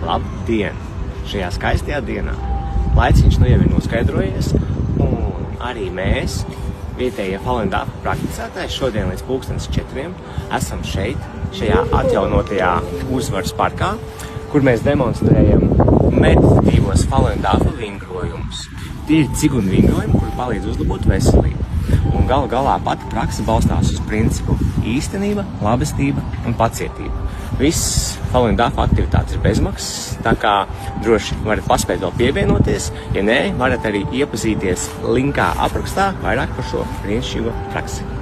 Labdien! Šajā skaistajā dienā laiciņš nu jau ir noskaidrojies, un arī mēs, vietējie Falun Dafa prakticētāji, šodien līdz 4:00 esam šeit, šajā atjaunotajā Uzvaras parkā, kur mēs demonstrējam meditatīvos Falun Dafa vingrojumus. Tie ir cigunu vingrojumi, kuri palīdz uzlabot veselību. Un galu galā pati praksa balstās uz principu īstenība, labestība un pacietība. Viss Falun Dafa aktivitātes ir bezmaksas, tā kā droši varat paspēt vēl pievienoties. Ja nē, varat arī iepazīties linkā aprakstā vairāk par šo brīnišķīgo praksi.